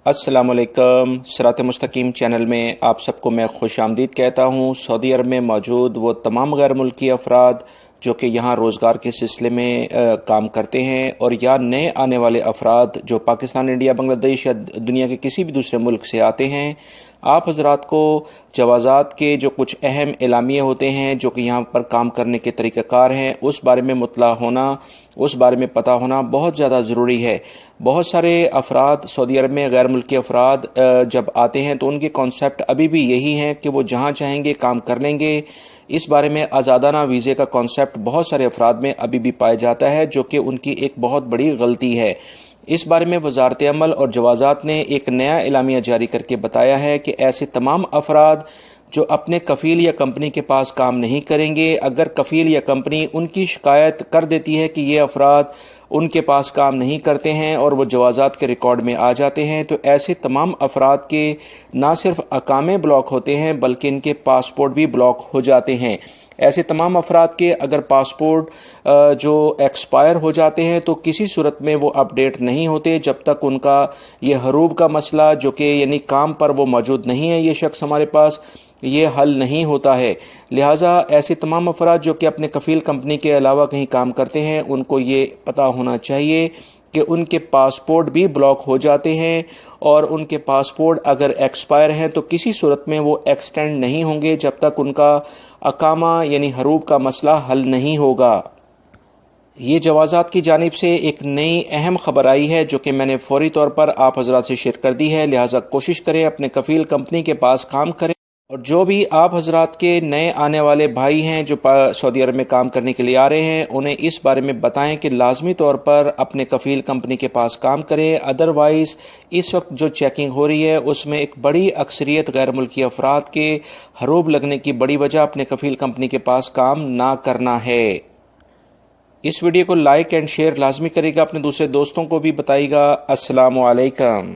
السلام علیکم۔ صراط مستقیم چینل میں آپ سب کو میں خوش آمدید کہتا ہوں۔ سعودی عرب میں موجود وہ تمام غیر ملکی افراد جو کہ یہاں روزگار کے سلسلے میں کام کرتے ہیں، اور یا نئے آنے والے افراد جو پاکستان، انڈیا، بنگلہ دیش یا دنیا کے کسی بھی دوسرے ملک سے آتے ہیں، آپ حضرات کو جوازات کے جو کچھ اہم اعلامیے ہوتے ہیں جو کہ یہاں پر کام کرنے کے طریقہ کار ہیں، اس بارے میں مطلع ہونا، اس بارے میں پتہ ہونا بہت زیادہ ضروری ہے۔ بہت سارے افراد سعودی عرب میں غیر ملکی افراد جب آتے ہیں تو ان کے کانسیپٹ ابھی بھی یہی ہیں کہ وہ جہاں چاہیں گے کام کر لیں گے۔ اس بارے میں آزادانہ ویزے کا کانسیپٹ بہت سارے افراد میں ابھی بھی پایا جاتا ہے، جو کہ ان کی ایک بہت بڑی غلطی ہے۔ اس بارے میں وزارت عمل اور جوازات نے ایک نیا اعلامیہ جاری کر کے بتایا ہے کہ ایسے تمام افراد جو اپنے کفیل یا کمپنی کے پاس کام نہیں کریں گے، اگر کفیل یا کمپنی ان کی شکایت کر دیتی ہے کہ یہ افراد ان کے پاس کام نہیں کرتے ہیں اور وہ جوازات کے ریکارڈ میں آ جاتے ہیں، تو ایسے تمام افراد کے نہ صرف اقامے بلاک ہوتے ہیں بلکہ ان کے پاسپورٹ بھی بلاک ہو جاتے ہیں۔ ایسے تمام افراد کے اگر پاسپورٹ جو ایکسپائر ہو جاتے ہیں تو کسی صورت میں وہ اپ ڈیٹ نہیں ہوتے جب تک ان کا یہ حروب کا مسئلہ جو کہ یعنی کام پر وہ موجود نہیں ہے، یہ شخص ہمارے پاس، یہ حل نہیں ہوتا ہے۔ لہٰذا ایسے تمام افراد جو کہ اپنے کفیل کمپنی کے علاوہ کہیں کام کرتے ہیں، ان کو یہ پتہ ہونا چاہیے کہ ان کے پاسپورٹ بھی بلاک ہو جاتے ہیں، اور ان کے پاسپورٹ اگر ایکسپائر ہیں تو کسی صورت میں وہ ایکسٹینڈ نہیں ہوں گے جب تک ان کا اقامہ یعنی حروب کا مسئلہ حل نہیں ہوگا۔ یہ جوازات کی جانب سے ایک نئی اہم خبر آئی ہے جو کہ میں نے فوری طور پر آپ حضرات سے شیئر کر دی ہے، لہٰذا کوشش کریں اپنے کفیل کمپنی کے پاس کام کریں، اور جو بھی آپ حضرات کے نئے آنے والے بھائی ہیں جو سعودی عرب میں کام کرنے کے لیے آ رہے ہیں، انہیں اس بارے میں بتائیں کہ لازمی طور پر اپنے کفیل کمپنی کے پاس کام کریں۔ ادروائز اس وقت جو چیکنگ ہو رہی ہے اس میں ایک بڑی اکثریت غیر ملکی افراد کے حروب لگنے کی بڑی وجہ اپنے کفیل کمپنی کے پاس کام نہ کرنا ہے۔ اس ویڈیو کو لائک اینڈ شیئر لازمی کرے گا، اپنے دوسرے دوستوں کو بھی بتائے گا۔ السلام علیکم۔